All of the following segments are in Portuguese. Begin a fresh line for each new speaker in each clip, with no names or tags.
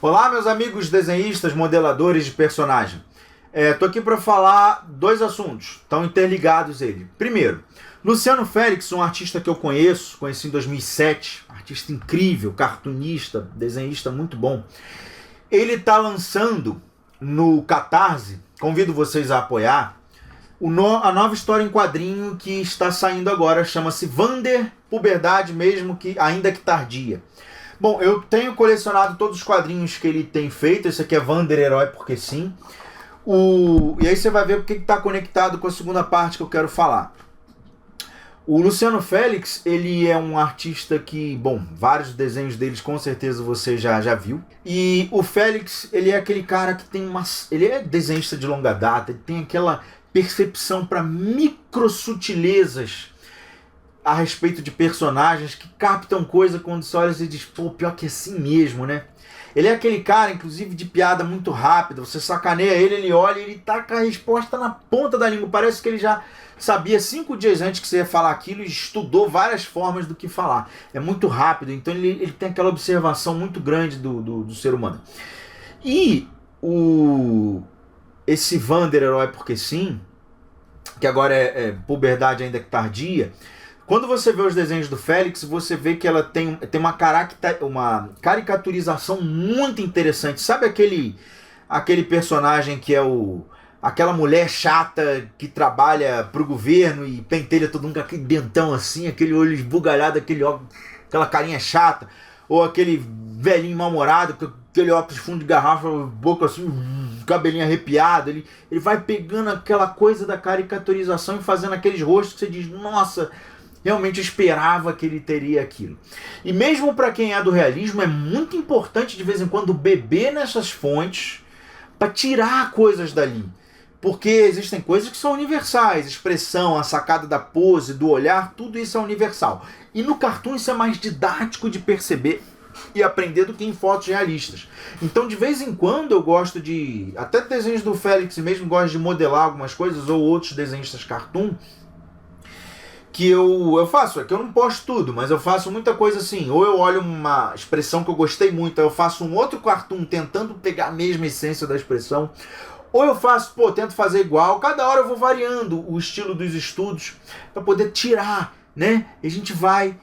Olá, meus amigos desenhistas, modeladores de personagem. Tô aqui para falar dois assuntos, estão interligados ele. Primeiro, Luciano Félix, um artista que eu conheci em 2007, artista incrível, cartunista, desenhista muito bom. Ele está lançando no Catarse, convido vocês a apoiar, a nova história em quadrinho que está saindo agora, chama-se Vander, Puberdade mesmo, que ainda que tardia. Bom, eu tenho colecionado todos os quadrinhos que ele tem feito. Esse aqui é Vander Herói porque sim. E aí você vai ver porque está conectado com a segunda parte que eu quero falar. O Luciano Félix, ele é um artista que, bom, vários desenhos deles com certeza você já viu. E o Félix, ele é aquele cara que tem ele é desenhista de longa data, ele tem aquela percepção para microsutilezas a respeito de personagens que captam coisa quando você olha e diz, pô, pior que é assim mesmo, né? Ele é aquele cara, inclusive, de piada muito rápida. Você sacaneia ele, ele olha e ele tá com a resposta na ponta da língua. Parece que ele já sabia 5 dias antes que você ia falar aquilo e estudou várias formas do que falar. É muito rápido, então ele tem aquela observação muito grande do ser humano. E esse Vander Herói porque sim, que agora é Puberdade ainda que tardia. Quando você vê os desenhos do Félix, você vê que ela tem uma caricaturização muito interessante. Sabe aquele personagem que é aquela mulher chata que trabalha pro governo e pentelha todo mundo com aquele dentão assim, aquele olho esbugalhado, aquela carinha chata? Ou aquele velhinho mal-humorado com aquele óculos de fundo de garrafa, boca assim, cabelinho arrepiado. Ele vai pegando aquela coisa da caricaturização e fazendo aqueles rostos que você diz, nossa, realmente esperava que ele teria aquilo. E mesmo para quem é do realismo, é muito importante de vez em quando beber nessas fontes para tirar coisas dali. Porque existem coisas que são universais, expressão, a sacada da pose, do olhar, tudo isso é universal. E no cartoon isso é mais didático de perceber e aprender do que em fotos realistas. Então de vez em quando eu gosto de, até desenhos do Félix mesmo, gosto de modelar algumas coisas, ou outros desenhistas cartoon, que eu faço, é que eu não posto tudo, mas eu faço muita coisa assim, ou eu olho uma expressão que eu gostei muito, eu faço um outro cartoon tentando pegar a mesma essência da expressão, ou eu faço, tento fazer igual, cada hora eu vou variando o estilo dos estudos para poder tirar, né? E a gente vai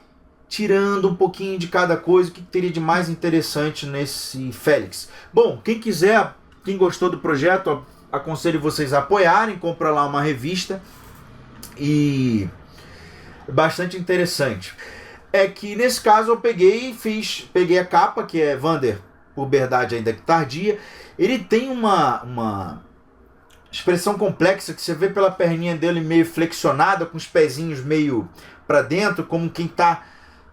tirando um pouquinho de cada coisa, o que teria de mais interessante nesse Félix. Bom, quem quiser, quem gostou do projeto, aconselho vocês a apoiarem, compra lá uma revista e bastante interessante. É que nesse caso eu peguei a capa, que é Vander, Puberdade ainda que tardia. Ele tem uma expressão complexa que você vê pela perninha dele meio flexionada, com os pezinhos meio para dentro, como quem tá,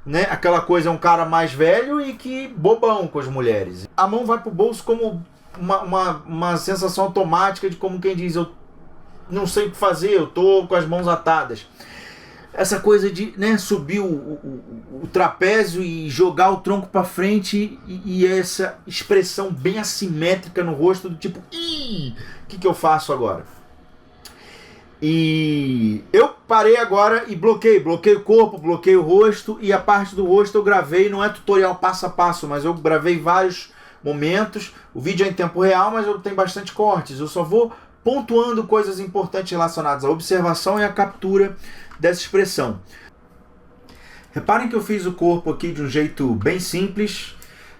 né, aquela coisa, é um cara mais velho e que bobão com as mulheres. A mão vai pro bolso como uma sensação automática de como quem diz, eu não sei o que fazer, eu tô com as mãos atadas. Essa coisa de, né, subir o trapézio e jogar o tronco para frente e essa expressão bem assimétrica no rosto do tipo, ih, o que eu faço agora? E eu parei agora e bloqueei o corpo, bloqueei o rosto, e a parte do rosto eu gravei, não é tutorial passo a passo, mas eu gravei vários momentos. O vídeo é em tempo real, mas eu tenho bastante cortes, eu só vou pontuando coisas importantes relacionadas à observação e à captura dessa expressão. Reparem que eu fiz o corpo aqui de um jeito bem simples.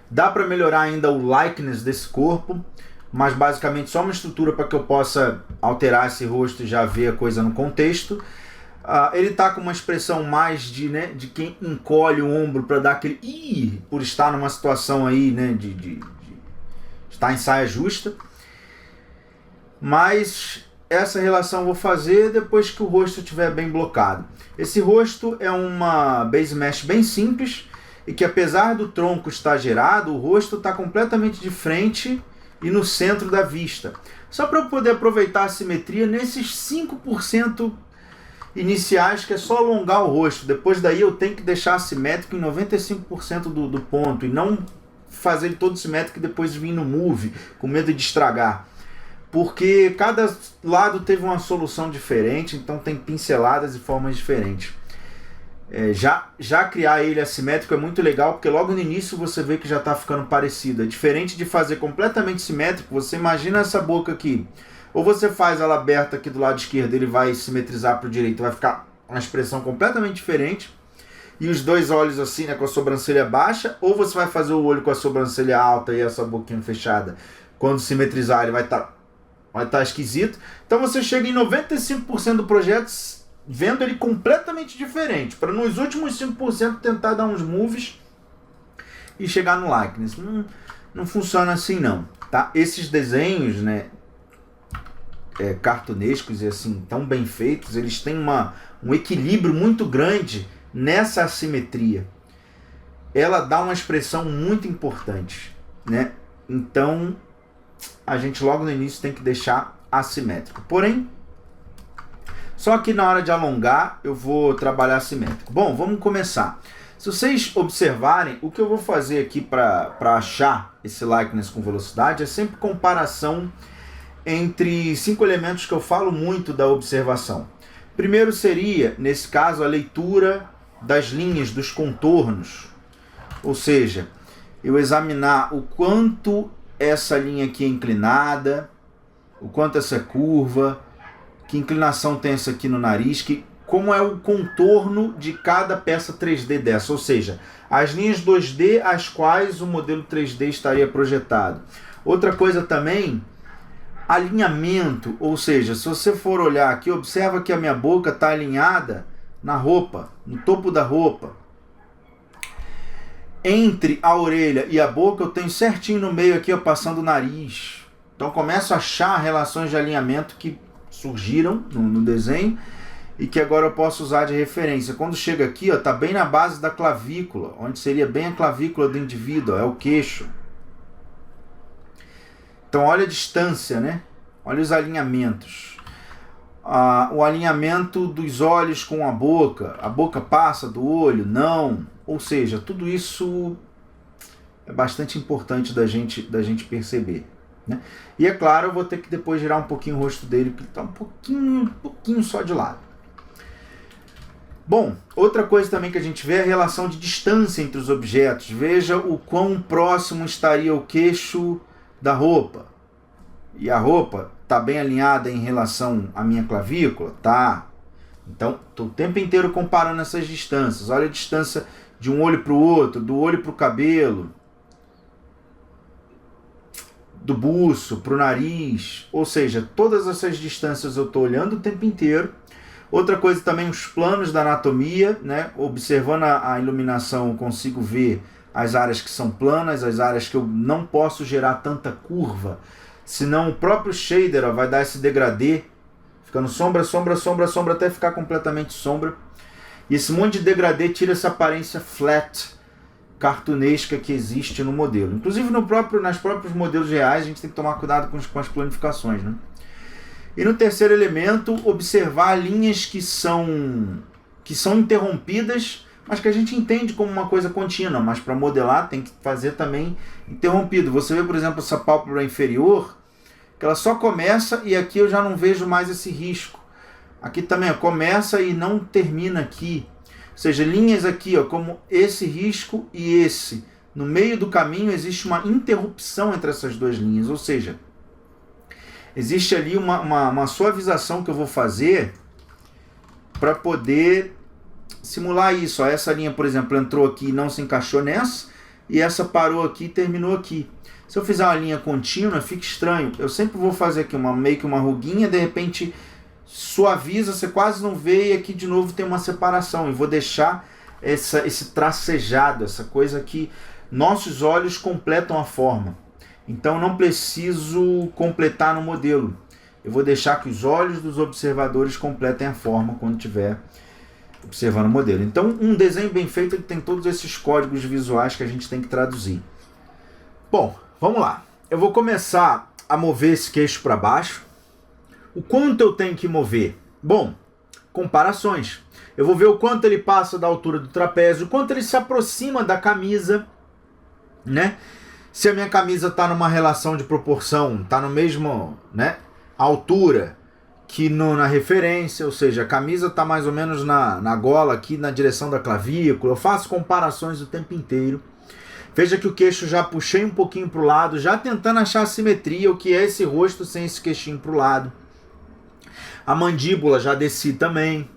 Dá para melhorar ainda o likeness desse corpo, mas basicamente só uma estrutura para que eu possa alterar esse rosto e já ver a coisa no contexto. Ele está com uma expressão mais de quem encolhe o ombro para dar aquele por estar numa situação aí, né, de estar em saia justa. Mas essa relação eu vou fazer depois que o rosto estiver bem blocado. Esse rosto é uma base mesh bem simples e que, apesar do tronco estar gerado, o rosto está completamente de frente e no centro da vista. Só para eu poder aproveitar a simetria nesses 5% iniciais, que é só alongar o rosto. Depois daí eu tenho que deixar assimétrico em 95% do ponto e não fazer ele todo simétrico e depois vir no move, com medo de estragar. Porque cada lado teve uma solução diferente, então tem pinceladas e formas diferentes. já criar ele assimétrico é muito legal, porque logo no início você vê que já está ficando parecido. É diferente de fazer completamente simétrico. Você imagina essa boca aqui, ou você faz ela aberta aqui do lado esquerdo, ele vai simetrizar para o direito, vai ficar uma expressão completamente diferente, e os dois olhos assim, né, com a sobrancelha baixa, ou você vai fazer o olho com a sobrancelha alta e essa boquinha fechada. Quando simetrizar ele vai estar esquisito. Então você chega em 95% do projeto vendo ele completamente diferente, para nos últimos 5% tentar dar uns moves e chegar no likeness. Não funciona assim não, tá? Esses desenhos, né, cartunescos e assim, tão bem feitos, eles têm um equilíbrio muito grande nessa assimetria. Ela dá uma expressão muito importante, né? Então a gente logo no início tem que deixar assimétrico. Porém, só que na hora de alongar eu vou trabalhar assimétrico. Bom, vamos começar. Se vocês observarem, o que eu vou fazer aqui para achar esse likeness com velocidade é sempre comparação entre 5 elementos que eu falo muito da observação. Primeiro seria, nesse caso, a leitura das linhas, dos contornos. Ou seja, eu examinar o quanto essa linha aqui é inclinada, o quanto essa é curva, que inclinação tem essa aqui no nariz, como é o contorno de cada peça 3D dessa, ou seja, as linhas 2D às quais o modelo 3D estaria projetado. Outra coisa também, alinhamento, ou seja, se você for olhar aqui, observa que a minha boca está alinhada na roupa, no topo da roupa. Entre a orelha e a boca eu tenho certinho no meio aqui, ó, passando o nariz. Então começo a achar relações de alinhamento que surgiram no desenho e que agora eu posso usar de referência. Quando chega aqui, ó, tá bem na base da clavícula, onde seria bem a clavícula do indivíduo, ó, é o queixo. Então olha a distância, né? Olha os alinhamentos. O alinhamento dos olhos com a boca passa do olho? Não. Ou seja, tudo isso é bastante importante da gente perceber, né? E é claro, eu vou ter que depois girar um pouquinho o rosto dele, porque ele está um pouquinho só de lado. Bom, outra coisa também que a gente vê é a relação de distância entre os objetos. Veja o quão próximo estaria o queixo da roupa. E a roupa está bem alinhada em relação à minha clavícula? Tá. Então, estou o tempo inteiro comparando essas distâncias. Olha a distância de um olho para o outro, do olho para o cabelo, do buço para o nariz. Ou seja, todas essas distâncias eu estou olhando o tempo inteiro. Outra coisa também, os planos da anatomia, né? Observando a iluminação, eu consigo ver as áreas que são planas, as áreas que eu não posso gerar tanta curva, senão o próprio shader vai dar esse degradê, ficando sombra, sombra, sombra, sombra, até ficar completamente sombra. E esse monte de degradê tira essa aparência flat, cartunesca que existe no modelo. Inclusive nas próprios modelos reais a gente tem que tomar cuidado com as planificações, né? E no terceiro elemento, observar linhas que são interrompidas, mas que a gente entende como uma coisa contínua, mas para modelar tem que fazer também interrompido. Você vê, por exemplo, essa pálpebra inferior, que ela só começa e aqui eu já não vejo mais esse risco. Aqui também, ó, começa e não termina aqui. Ou seja, linhas aqui, ó, como esse risco e esse. No meio do caminho existe uma interrupção entre essas duas linhas, ou seja, existe ali uma suavização que eu vou fazer para poder simular isso. Ó, essa linha, por exemplo, entrou aqui e não se encaixou nessa, e essa parou aqui e terminou aqui. Se eu fizer uma linha contínua, fica estranho. Eu sempre vou fazer aqui meio que uma ruguinha, de repente suaviza, você quase não vê, e aqui de novo tem uma separação. E vou deixar esse tracejado, essa coisa que nossos olhos completam a forma. Então não preciso completar no modelo. Eu vou deixar que os olhos dos observadores completem a forma quando estiver observando o modelo. Então um desenho bem feito ele tem todos esses códigos visuais que a gente tem que traduzir. Bom, vamos lá. Eu vou começar a mover esse queixo para baixo. O quanto eu tenho que mover? Bom, comparações. Eu vou ver o quanto ele passa da altura do trapézio, o quanto ele se aproxima da camisa, né? Se a minha camisa está numa relação de proporção, está no mesmo, né, altura que na referência, ou seja, a camisa está mais ou menos na gola aqui, na direção da clavícula. Eu faço comparações o tempo inteiro. Veja que o queixo já puxei um pouquinho para o lado, já tentando achar a simetria, o que é esse rosto sem esse queixinho para o lado. A mandíbula já desci também.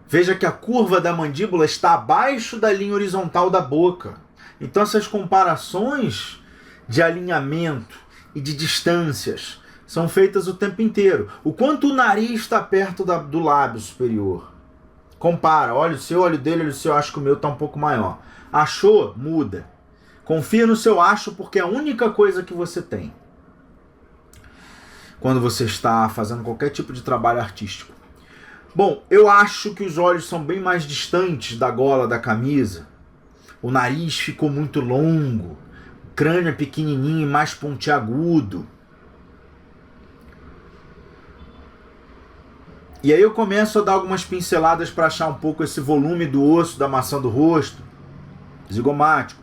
Veja que a curva da mandíbula está abaixo da linha horizontal da boca. Então essas comparações de alinhamento e de distâncias são feitas o tempo inteiro. O quanto o nariz está perto do lábio superior. Compara, olha o seu, olha o dele, olha o seu, acho que o meu está um pouco maior. Achou? Muda. Confia no seu acho, porque é a única coisa que você tem quando você está fazendo qualquer tipo de trabalho artístico. Bom, eu acho que os olhos são bem mais distantes da gola da camisa. O nariz ficou muito longo, o crânio é pequenininho e mais pontiagudo. E aí eu começo a dar algumas pinceladas para achar um pouco esse volume do osso da maçã do rosto, zigomático.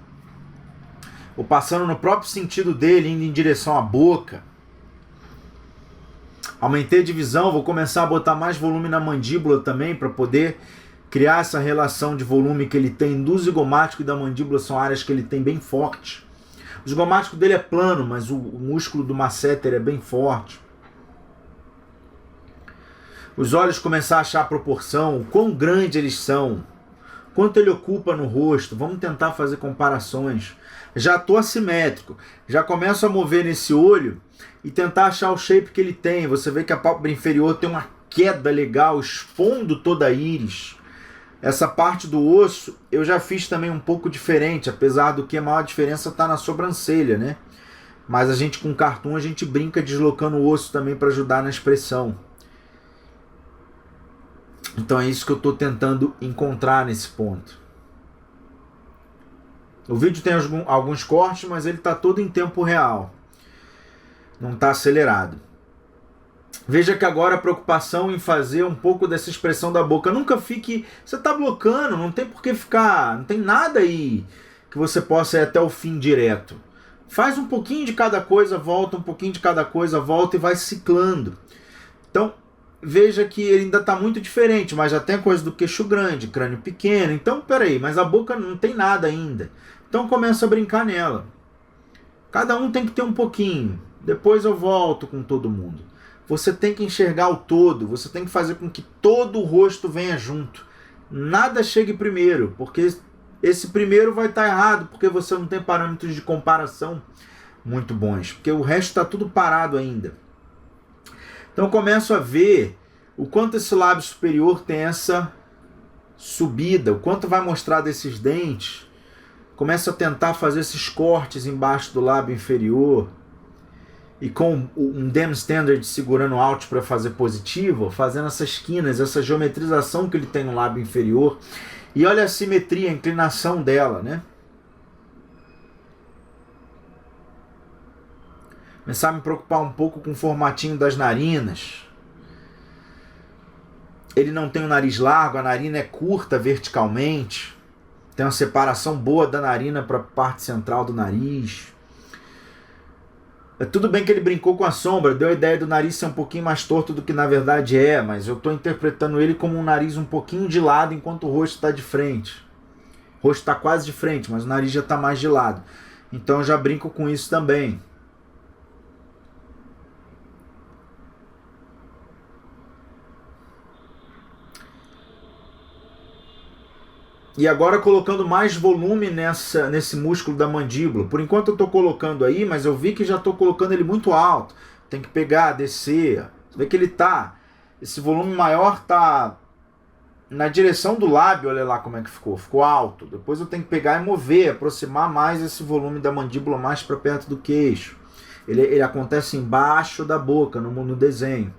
Vou passando no próprio sentido dele, indo em direção à boca. Aumentei a divisão, vou começar a botar mais volume na mandíbula também, para poder criar essa relação de volume que ele tem do zigomático e da mandíbula, são áreas que ele tem bem forte. O zigomático dele é plano, mas o músculo do masseter é bem forte. Os olhos começar a achar a proporção, o quão grande eles são, quanto ele ocupa no rosto. Vamos tentar fazer comparações. Já estou assimétrico, já começo a mover nesse olho e tentar achar o shape que ele tem. Você vê que a pálpebra inferior tem uma queda legal, expondo toda a íris. Essa parte do osso eu já fiz também um pouco diferente, apesar do que a maior diferença está na sobrancelha, né? Mas a gente com cartoon a gente brinca deslocando o osso também para ajudar na expressão. Então é isso que eu estou tentando encontrar nesse ponto. O vídeo tem alguns cortes, mas ele está todo em tempo real. Não está acelerado. Veja que agora a preocupação em fazer um pouco dessa expressão da boca. Nunca fique... Você está blocando, não tem por que ficar... Não tem nada aí que você possa ir até o fim direto. Faz um pouquinho de cada coisa, volta, um pouquinho de cada coisa, volta e vai ciclando. Então, veja que ele ainda está muito diferente, mas já tem a coisa do queixo grande, crânio pequeno. Então, peraí, mas a boca não tem nada ainda. Então começa a brincar nela. Cada um tem que ter um pouquinho. Depois eu volto com todo mundo. Você tem que enxergar o todo. Você tem que fazer com que todo o rosto venha junto. Nada chegue primeiro, porque esse primeiro vai estar errado, porque você não tem parâmetros de comparação muito bons. Porque o resto está tudo parado ainda. Então eu começo a ver o quanto esse lábio superior tem essa subida, o quanto vai mostrar desses dentes. Começo a tentar fazer esses cortes embaixo do lábio inferior. E com um Dem Standard segurando Alt para fazer positivo, fazendo essas quinas, essa geometrização que ele tem no lábio inferior. E olha a simetria, a inclinação dela, né? Começar a me preocupar um pouco com o formatinho das narinas. Ele não tem o nariz largo, a narina é curta verticalmente. Tem uma separação boa da narina para a parte central do nariz. Tudo bem que ele brincou com a sombra, deu a ideia do nariz ser um pouquinho mais torto do que na verdade é, mas eu estou interpretando ele como um nariz um pouquinho de lado enquanto o rosto está de frente. O rosto está quase de frente, mas o nariz já está mais de lado. Então eu já brinco com isso também. E agora colocando mais volume nesse músculo da mandíbula. Por enquanto eu estou colocando aí, mas eu vi que já estou colocando ele muito alto. Tem que pegar, descer. Você vê que ele tá... Esse volume maior tá na direção do lábio, olha lá como é que ficou. Ficou alto. Depois eu tenho que pegar e mover, aproximar mais esse volume da mandíbula mais para perto do queixo. Ele acontece embaixo da boca, no desenho.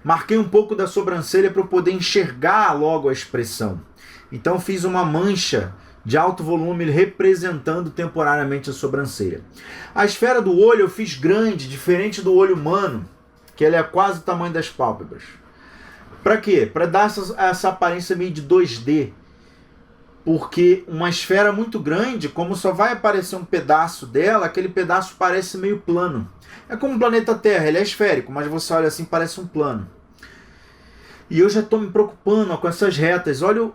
Marquei um pouco da sobrancelha para eu poder enxergar logo a expressão. Então fiz uma mancha de alto volume representando temporariamente a sobrancelha. A esfera do olho eu fiz grande, diferente do olho humano, que ele é quase o tamanho das pálpebras. Para quê? Para dar essa aparência meio de 2D. Porque uma esfera muito grande, como só vai aparecer um pedaço dela, aquele pedaço parece meio plano. É como o planeta Terra, ele é esférico, mas você olha assim, parece um plano. E eu já estou me preocupando, ó, com essas retas. Olha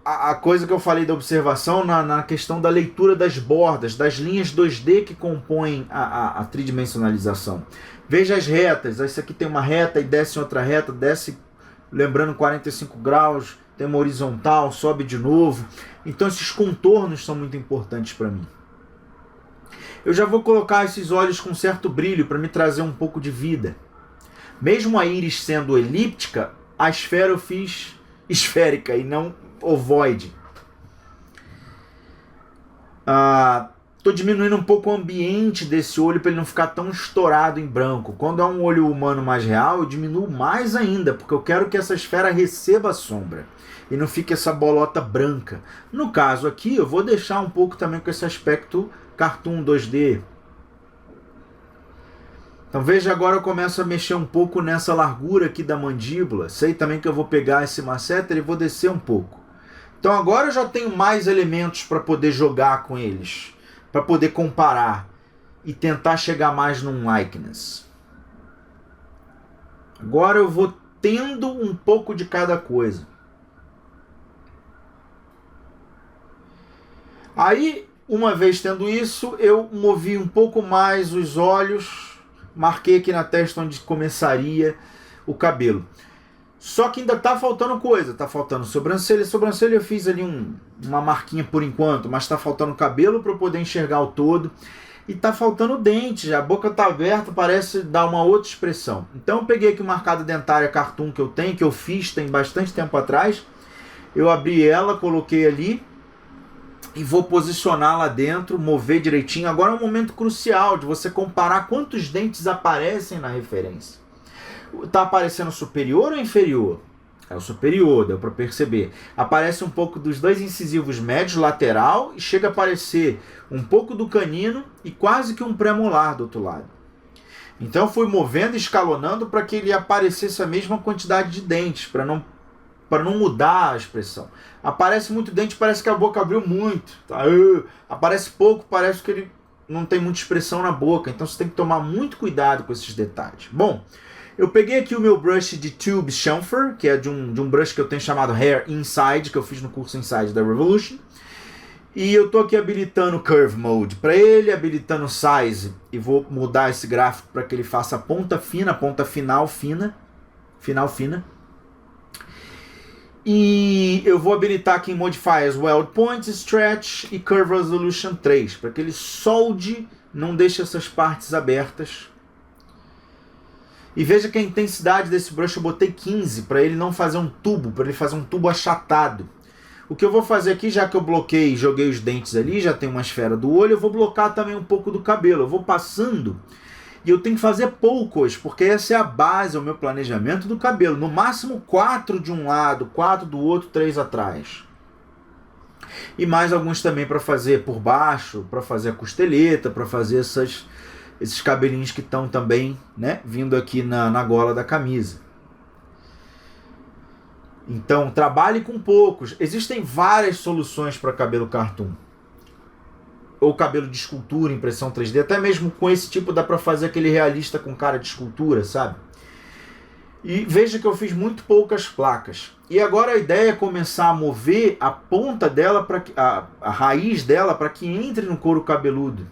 a coisa que eu falei da observação na questão da leitura das bordas, das linhas 2D que compõem a tridimensionalização. Veja as retas. Essa aqui tem uma reta e desce outra reta, desce, lembrando, 45 graus, tem uma horizontal, sobe de novo. Então esses contornos são muito importantes para mim. Eu já vou colocar esses olhos com certo brilho para me trazer um pouco de vida. Mesmo a íris sendo elíptica, a esfera eu fiz esférica e não ovoide. Estou diminuindo um pouco o ambiente desse olho para ele não ficar tão estourado em branco. Quando é um olho humano mais real, eu diminuo mais ainda, porque eu quero que essa esfera receba a sombra e não fique essa bolota branca. No caso aqui, eu vou deixar um pouco também com esse aspecto cartoon 2D. Então veja, agora eu começo a mexer um pouco nessa largura aqui da mandíbula. Sei também que eu vou pegar esse masseter e vou descer um pouco. Então agora eu já tenho mais elementos para poder jogar com eles, para poder comparar e tentar chegar mais num likeness. Agora eu vou tendo um pouco de cada coisa. Aí, uma vez tendo isso, eu movi um pouco mais os olhos, marquei aqui na testa onde começaria o cabelo. Só que ainda tá faltando coisa, tá faltando sobrancelha. Sobrancelha eu fiz ali uma marquinha por enquanto, mas tá faltando cabelo para eu poder enxergar o todo. E tá faltando dente, a boca tá aberta, parece dar uma outra expressão. Então eu peguei aqui uma arcada dentária cartoon que eu tenho, que eu fiz tem bastante tempo atrás. Eu abri ela, coloquei ali e vou posicionar lá dentro, mover direitinho. Agora é um momento crucial de você comparar quantos dentes aparecem na referência. Tá aparecendo superior ou inferior? É o superior, deu para perceber. Aparece um pouco dos dois incisivos médios, lateral, e chega a aparecer um pouco do canino e quase que um premolar do outro lado. Então eu fui movendo e escalonando para que ele aparecesse a mesma quantidade de dentes, para não mudar a expressão. Aparece muito dente, parece que a boca abriu muito. Tá? Aparece pouco, parece que ele não tem muita expressão na boca. Então você tem que tomar muito cuidado com esses detalhes. Bom, eu peguei aqui o meu brush de Tube Chamfer, que é de um brush que eu tenho chamado Hair Inside, que eu fiz no curso Inside da Revolution. E eu tô aqui habilitando Curve Mode para ele, habilitando Size, e vou mudar esse gráfico para que ele faça ponta fina, ponta final fina, final fina. E eu vou habilitar aqui em Modifiers Weld Points, Stretch e Curve Resolution 3, para que ele solde, não deixe essas partes abertas. E veja que a intensidade desse brush eu botei 15, para ele não fazer um tubo, para ele fazer um tubo achatado. O que eu vou fazer aqui, já que eu bloqueei e joguei os dentes ali, já tem uma esfera do olho, eu vou bloquear também um pouco do cabelo. Eu vou passando e eu tenho que fazer poucos, porque essa é a base, é o meu planejamento do cabelo. No máximo 4 de um lado, 4 do outro, 3 atrás. E mais alguns também para fazer por baixo, para fazer a costeleta, para fazer esses cabelinhos que estão também, né, vindo aqui na gola da camisa. Então, trabalhe com poucos. Existem várias soluções para cabelo cartoon. Ou cabelo de escultura, impressão 3D. Até mesmo com esse tipo dá para fazer aquele realista com cara de escultura, sabe? E veja que eu fiz muito poucas placas. E agora a ideia é começar a mover a ponta dela, a raiz dela, para que entre no couro cabeludo.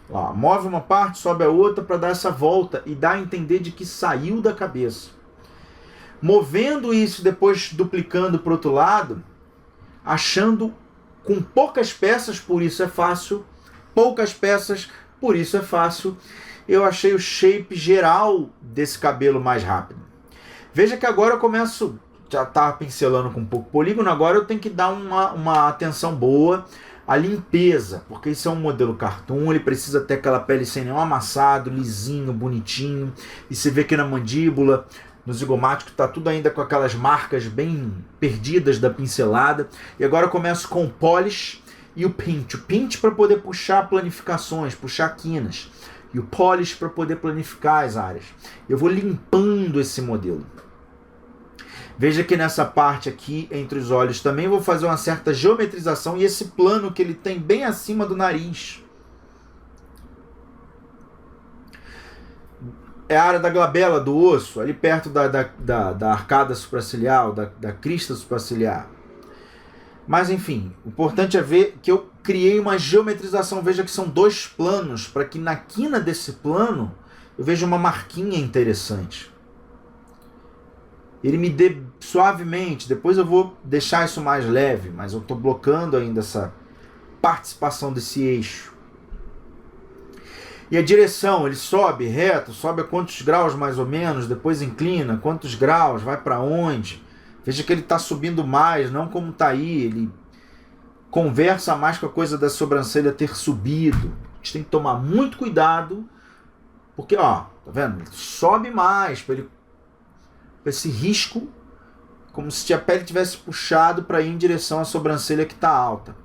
Lá, move uma parte, sobe a outra para dar essa volta e dar a entender de que saiu da cabeça. Movendo isso, depois duplicando para o outro lado, achando com poucas peças, por isso é fácil, poucas peças, por isso é fácil, eu achei o shape geral desse cabelo mais rápido. Veja que agora eu começo, já estava pincelando com um pouco polígono, agora eu tenho que dar uma atenção boa à limpeza, porque isso é um modelo cartoon, ele precisa ter aquela pele sem nenhum amassado, lisinho, bonitinho, e você vê que na mandíbula, no zigomático, está tudo ainda com aquelas marcas bem perdidas da pincelada. E agora eu começo com o polish e o pinch. O pinch para poder puxar planificações, puxar quinas. E o polish para poder planificar as áreas. Eu vou limpando esse modelo. Veja que nessa parte aqui, entre os olhos, também vou fazer uma certa geometrização. E esse plano que ele tem bem acima do nariz. é a área da glabela do osso, ali perto da arcada supraciliar, da crista supraciliar. Mas enfim, o importante é ver que eu criei uma geometrização. Veja que são 2 planos, para que na quina desse plano eu veja uma marquinha interessante. Ele me dê suavemente, depois eu vou deixar isso mais leve, mas eu estou blocando ainda essa participação desse eixo. E a direção, ele sobe reto, sobe a quantos graus mais ou menos, depois inclina, quantos graus, vai para onde. Veja que ele está subindo mais, não como está aí, ele conversa mais com a coisa da sobrancelha ter subido. A gente tem que tomar muito cuidado, porque, ó, tá vendo? Ele sobe mais, para esse risco, como se a pele tivesse puxado para ir em direção à sobrancelha que está alta.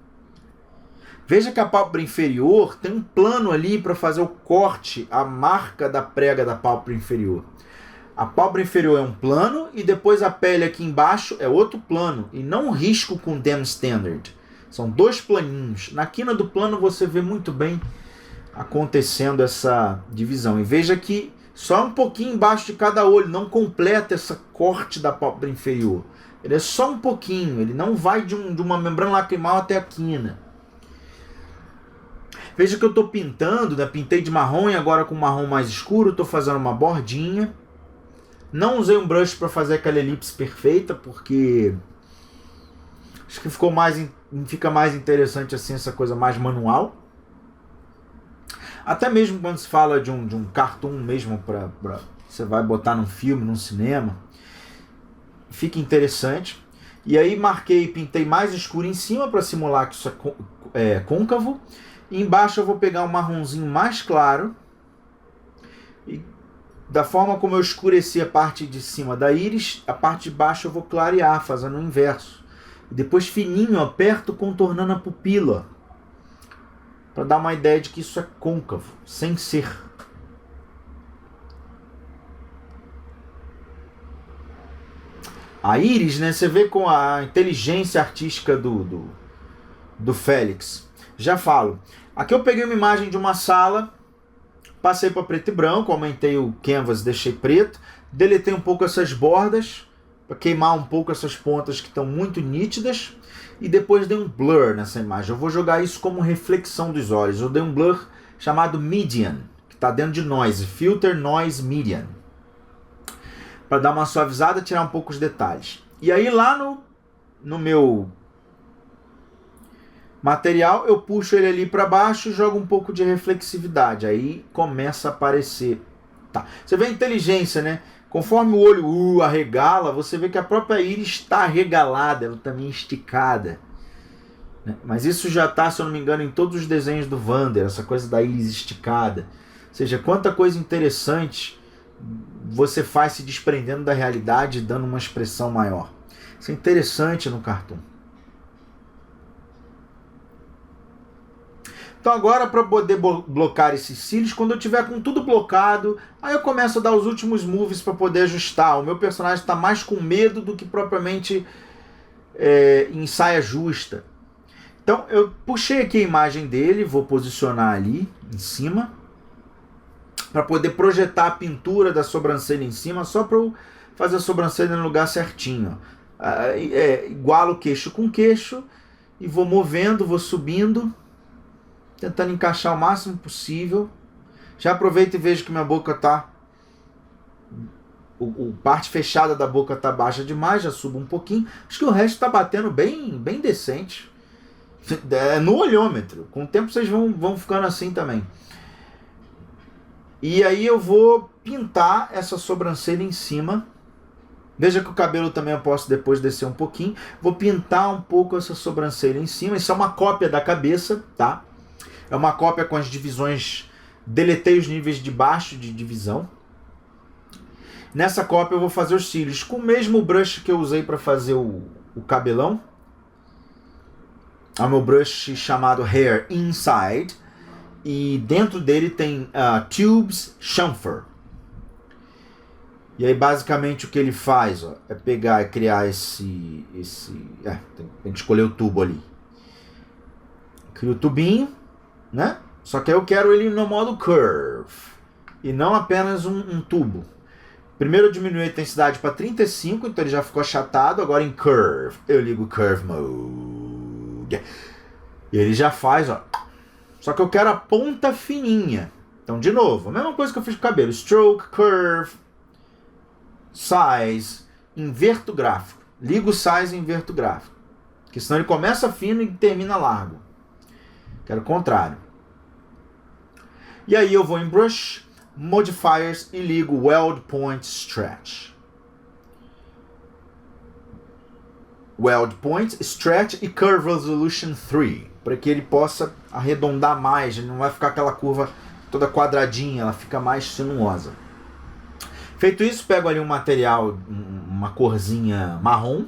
Veja que a pálpebra inferior tem um plano ali para fazer o corte, a marca da prega da pálpebra inferior. A pálpebra inferior é um plano e depois a pele aqui embaixo é outro plano. E não um risco com Dam Standard. São 2 planinhos. Na quina do plano você vê muito bem acontecendo essa divisão. E veja que só um pouquinho embaixo de cada olho, não completa esse corte da pálpebra inferior. Ele é só um pouquinho, ele não vai de uma membrana lacrimal até a quina. Veja que eu estou pintando, né? Pintei de marrom e agora com marrom mais escuro, estou fazendo uma bordinha. Não usei um brush para fazer aquela elipse perfeita, porque acho que fica mais interessante assim, essa coisa mais manual. Até mesmo quando se fala de um cartoon mesmo, você vai botar num filme, num cinema, fica interessante. E aí marquei, pintei mais escuro em cima para simular que isso é côncavo. E embaixo eu vou pegar um marronzinho mais claro. E da forma como eu escureci a parte de cima da íris, a parte de baixo eu vou clarear, fazendo o inverso. E depois fininho, ó, perto, contornando a pupila. Para dar uma ideia de que isso é côncavo, sem ser. A íris, né, você vê com a inteligência artística do Félix. Já falo. Aqui eu peguei uma imagem de uma sala, passei para preto e branco, aumentei o canvas, deixei preto, deletei um pouco essas bordas, para queimar um pouco essas pontas que estão muito nítidas, e depois dei um blur nessa imagem. Eu vou jogar isso como reflexão dos olhos. Eu dei um blur chamado Median, que está dentro de Noise, Filter Noise Median, para dar uma suavizada, tirar um pouco os detalhes. E aí lá no meu material, eu puxo ele ali para baixo e jogo um pouco de reflexividade. Aí começa a aparecer. Tá. Você vê a inteligência, né? Conforme o olho arregala, você vê que a própria íris está arregalada, ela também é esticada. Né? Mas isso já está, se eu não me engano, em todos os desenhos do Vander, essa coisa da íris esticada. Ou seja, quanta coisa interessante você faz se desprendendo da realidade, dando uma expressão maior. Isso é interessante no cartoon. Então agora, para poder blocar esses cílios, quando eu tiver com tudo blocado, aí eu começo a dar os últimos moves para poder ajustar. O meu personagem está mais com medo do que propriamente em saia justa. Então eu puxei aqui a imagem dele, vou posicionar ali em cima, para poder projetar a pintura da sobrancelha em cima, só para eu fazer a sobrancelha no lugar certinho. Igualo queixo com queixo e vou movendo, vou subindo, tentando encaixar o máximo possível. Já aproveito e vejo que minha boca está... A parte fechada da boca está baixa demais, já subo um pouquinho. Acho que o resto está batendo bem decente. No olhômetro. Com o tempo vocês vão ficando assim também. E aí eu vou pintar essa sobrancelha em cima. Veja que o cabelo também eu posso depois descer um pouquinho. Vou pintar um pouco essa sobrancelha em cima. Isso é uma cópia da cabeça, tá? É uma cópia com as divisões. Deletei os níveis de baixo de divisão. Nessa cópia eu vou fazer os cílios com o mesmo brush que eu usei para fazer o cabelão. É o meu brush chamado Hair Inside. E dentro dele tem Tubes Chamfer. E aí basicamente o que ele faz, ó, é pegar e criar tem que escolher o tubo ali. Cria o tubinho, né? Só que eu quero ele no modo curve. e não apenas um tubo. Primeiro eu diminui a intensidade para 35, então ele já ficou achatado. Agora em Curve, eu ligo o Curve Mode. E ele já faz, ó. Só que eu quero a ponta fininha. Então, de novo, a mesma coisa que eu fiz com o cabelo. Stroke, Curve, Size, inverto o gráfico. Ligo o Size e inverto o gráfico. Porque senão ele começa fino e termina largo. Quero o contrário. E aí eu vou em Brush, Modifiers e ligo Weld Point Stretch. Weld Point, Stretch e Curve Resolution 3. Para que ele possa arredondar mais. Ele não vai ficar aquela curva toda quadradinha. Ela fica mais sinuosa. Feito isso, pego ali um material, uma corzinha marrom.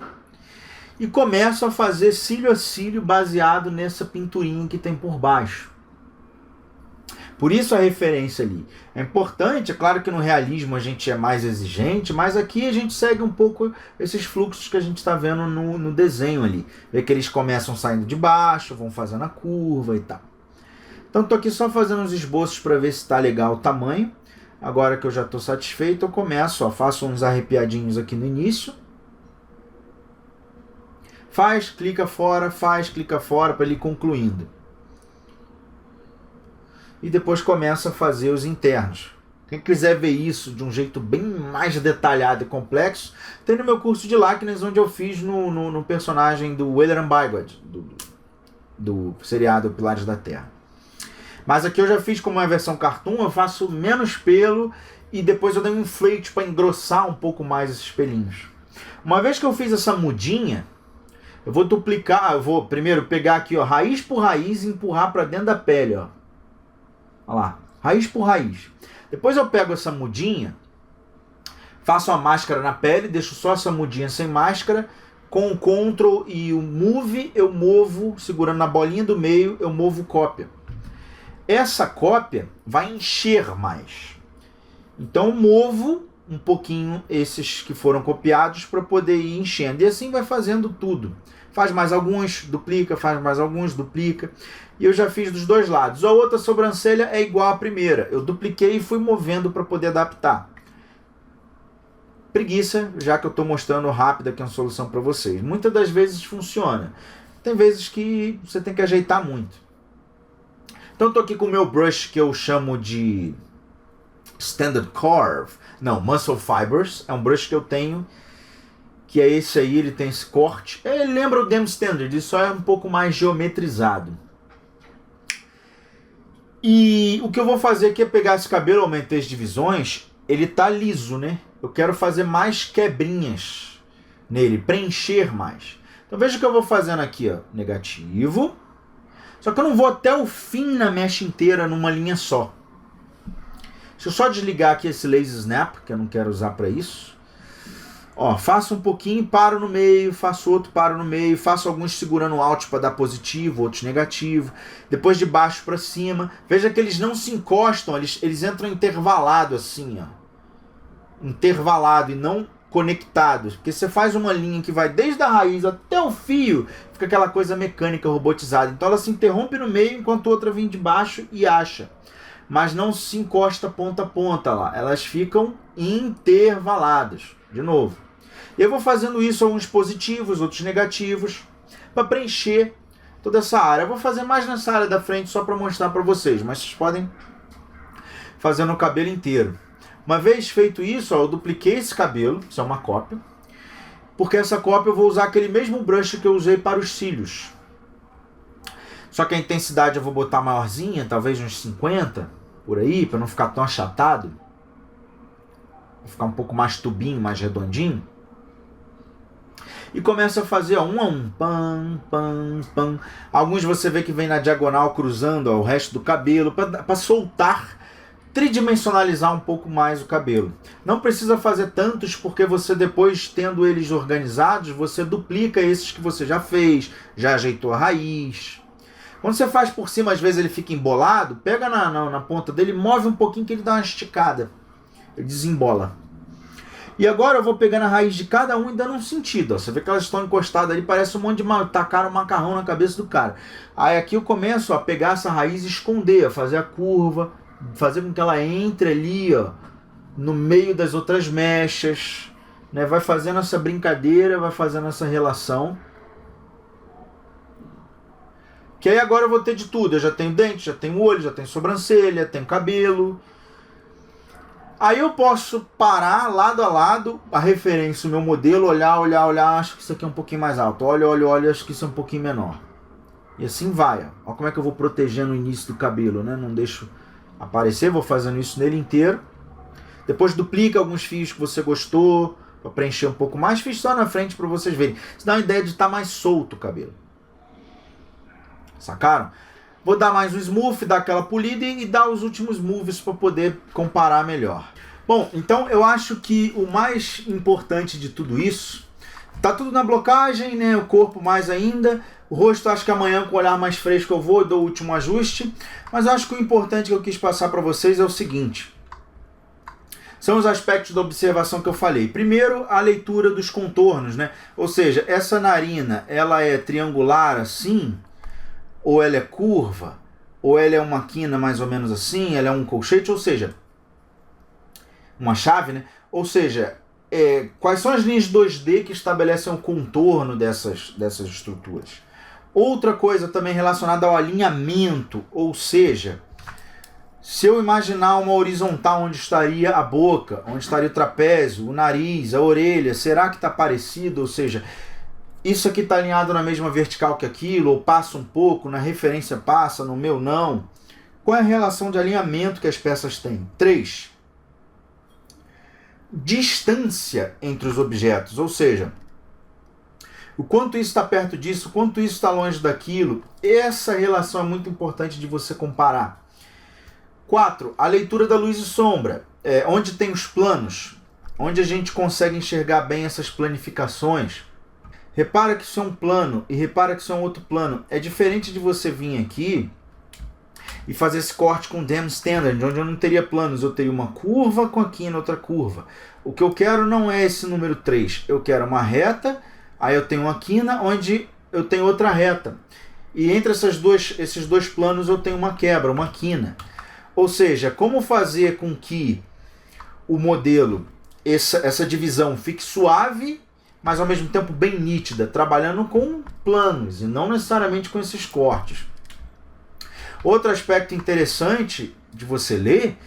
E começo a fazer cílio a cílio baseado nessa pinturinha que tem por baixo. Por isso a referência ali. É importante, é claro que no realismo a gente é mais exigente, mas aqui a gente segue um pouco esses fluxos que a gente está vendo no desenho ali. Vê que eles começam saindo de baixo, vão fazendo a curva e tal. Então estou aqui só fazendo uns esboços para ver se está legal o tamanho. Agora que eu já estou satisfeito, eu começo, ó, faço uns arrepiadinhos aqui no início. Faz, clica fora para ele ir concluindo. E depois começa a fazer os internos. Quem quiser ver isso de um jeito bem mais detalhado e complexo, tem no meu curso de Likeness, onde eu fiz no personagem do William Bygood, do seriado Pilares da Terra. Mas aqui eu já fiz como uma versão cartoon, eu faço menos pelo e depois eu dei um inflate para engrossar um pouco mais esses pelinhos. Uma vez que eu fiz essa mudinha, eu vou duplicar, eu vou primeiro pegar aqui, ó, raiz por raiz e empurrar para dentro da pele, ó. Olha lá, raiz por raiz. Depois eu pego essa mudinha, faço a máscara na pele, deixo só essa mudinha sem máscara, com o Ctrl e o Move eu movo, segurando na bolinha do meio, eu movo cópia. Essa cópia vai encher mais. Então eu movo um pouquinho esses que foram copiados para poder ir enchendo. E assim vai fazendo tudo. Faz mais alguns, duplica, faz mais alguns, duplica. E eu já fiz dos dois lados. A outra sobrancelha é igual à primeira. Eu dupliquei e fui movendo para poder adaptar. Preguiça, já que eu estou mostrando rápido aqui uma solução para vocês. Muitas das vezes funciona. Tem vezes que você tem que ajeitar muito. Então estou aqui com o meu brush que eu chamo de Standard Curve. Não, Muscle Fibers. É um brush que eu tenho, que é esse aí, ele tem esse corte. Ele lembra o Dem Standard, ele só é um pouco mais geometrizado. E o que eu vou fazer aqui é pegar esse cabelo, aumentei as divisões, ele tá liso, né? Eu quero fazer mais quebrinhas nele, preencher mais. Então veja o que eu vou fazendo aqui, ó, negativo. Só que eu não vou até o fim na mecha inteira numa linha só. Deixa eu só desligar aqui esse Lazy Snap, que eu não quero usar para isso. Ó, faço um pouquinho, paro no meio, faço outro, paro no meio, faço alguns segurando o Alt para dar positivo, outros negativo. Depois de baixo para cima. Veja que eles não se encostam, eles entram intervalado assim, ó. Intervalado e não conectados. Porque você faz uma linha que vai desde a raiz até o fio, fica aquela coisa mecânica, robotizada. Então ela se interrompe no meio enquanto a outra vem de baixo e acha. Mas não se encosta ponta a ponta lá. Elas ficam intervaladas. De novo. Eu vou fazendo isso, alguns positivos, outros negativos, para preencher toda essa área. Eu vou fazer mais nessa área da frente só para mostrar para vocês, mas vocês podem fazer no cabelo inteiro. Uma vez feito isso, ó, eu dupliquei esse cabelo, isso é uma cópia, porque essa cópia eu vou usar aquele mesmo brush que eu usei para os cílios. Só que a intensidade eu vou botar maiorzinha, talvez uns 50, por aí, para não ficar tão achatado. Vai ficar um pouco mais tubinho, mais redondinho. E começa a fazer ó, um a um. Pam, pam, pam. Alguns você vê que vem na diagonal cruzando ó, o resto do cabelo para soltar, tridimensionalizar um pouco mais o cabelo. Não precisa fazer tantos porque você depois, tendo eles organizados, você duplica esses que você já fez, já ajeitou a raiz. Quando você faz por cima, às vezes ele fica embolado, pega na ponta dele, move um pouquinho que ele dá uma esticada. Ele desembola. E agora eu vou pegando a raiz de cada um e dando um sentido. Ó. Você vê que elas estão encostadas ali, parece um monte de tacar um macarrão na cabeça do cara. Aí aqui eu começo a pegar essa raiz e esconder, a fazer a curva, fazer com que ela entre ali, ó, no meio das outras mechas, né? Vai fazendo essa brincadeira, vai fazendo essa relação. Que aí agora eu vou ter de tudo. Eu já tenho dente, já tenho olho, já tenho sobrancelha, tenho cabelo. Aí eu posso parar lado a lado, a referência, o meu modelo, olhar, acho que isso aqui é um pouquinho mais alto. Olha, acho que isso é um pouquinho menor. E assim vai. Olha como é que eu vou protegendo o início do cabelo, né? Não deixo aparecer, vou fazendo isso nele inteiro. Depois duplica alguns fios que você gostou, para preencher um pouco mais. Fiz só na frente para vocês verem. Isso dá uma ideia de estar mais solto o cabelo. Sacaram? Vou dar mais um smooth, dar aquela polida e dar os últimos moves para poder comparar melhor. Bom, então eu acho que o mais importante de tudo isso, tá tudo na blocagem, né? O corpo mais ainda. O rosto, acho que amanhã com o olhar mais fresco eu vou, dou o último ajuste. Mas eu acho que o importante que eu quis passar para vocês é o seguinte. São os aspectos da observação que eu falei. Primeiro, a leitura dos contornos, né? Ou seja, essa narina, ela é triangular assim, ou ela é curva, ou ela é uma quina mais ou menos assim, ela é um colchete, ou seja, uma chave, né? Ou seja, quais são as linhas 2D que estabelecem o contorno dessas estruturas? Outra coisa também relacionada ao alinhamento, ou seja, se eu imaginar uma horizontal onde estaria a boca, onde estaria o trapézio, o nariz, a orelha, será que está parecido? Ou seja, isso aqui está alinhado na mesma vertical que aquilo, ou passa um pouco, na referência passa, no meu não. Qual é a relação de alinhamento que as peças têm? 3. Distância entre os objetos, ou seja, o quanto isso está perto disso, o quanto isso está longe daquilo. Essa relação é muito importante de você comparar. 4. A leitura da luz e sombra, onde tem os planos, onde a gente consegue enxergar bem essas planificações. Repara que isso é um plano e repara que isso é um outro plano. É diferente de você vir aqui e fazer esse corte com Dam Standard, onde eu não teria planos, eu teria uma curva com aqui na outra curva. O que eu quero não é esse número 3, eu quero uma reta, aí eu tenho uma quina onde eu tenho outra reta. E entre esses dois planos eu tenho uma quebra, uma quina. Ou seja, como fazer com que o modelo, essa divisão fique suave, mas ao mesmo tempo bem nítida, trabalhando com planos e não necessariamente com esses cortes. Outro aspecto interessante de você ler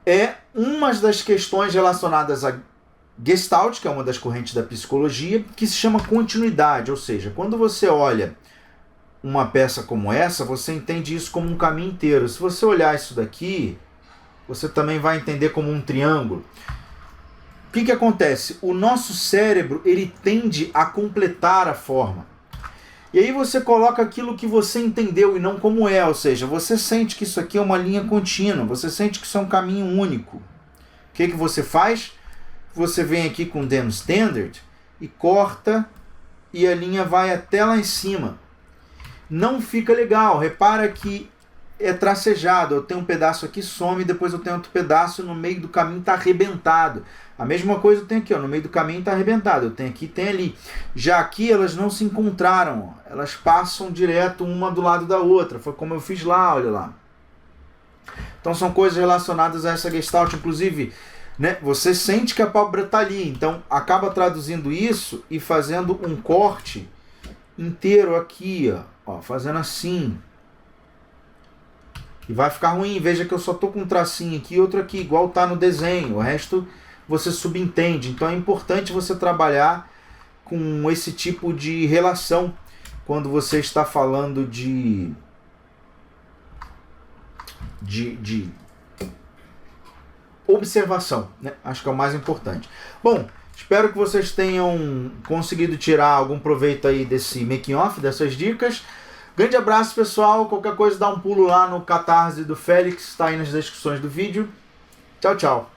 é uma das questões relacionadas a Gestalt, que é uma das correntes da psicologia, que se chama continuidade, ou seja, quando você olha uma peça como essa, você entende isso como um caminho inteiro. Se você olhar isso daqui, você também vai entender como um triângulo. O que acontece? O nosso cérebro, ele tende a completar a forma. E aí você coloca aquilo que você entendeu e não como é, ou seja, você sente que isso aqui é uma linha contínua, você sente que isso é um caminho único. O que você faz? Você vem aqui com o Dam Standard e corta e a linha vai até lá em cima. Não fica legal, repara que é tracejado, eu tenho um pedaço aqui, some, depois eu tenho outro pedaço, no meio do caminho está arrebentado. A mesma coisa eu tenho aqui, ó, no meio do caminho está arrebentado, eu tenho aqui, tem ali. Já aqui elas não se encontraram, ó, elas passam direto uma do lado da outra, foi como eu fiz lá, olha lá. Então são coisas relacionadas a essa Gestalt, inclusive, né, você sente que a pálpebra está ali, então acaba traduzindo isso e fazendo um corte inteiro aqui, ó, fazendo assim. E vai ficar ruim, veja que eu só estou com um tracinho aqui e outro aqui, igual está no desenho, o resto você subentende. Então é importante você trabalhar com esse tipo de relação quando você está falando de observação, né? Acho que é o mais importante. Bom, espero que vocês tenham conseguido tirar algum proveito aí desse making off, dessas dicas. Grande abraço, pessoal. Qualquer coisa dá um pulo lá no Catarse do Félix, está aí nas descrições do vídeo. Tchau, tchau.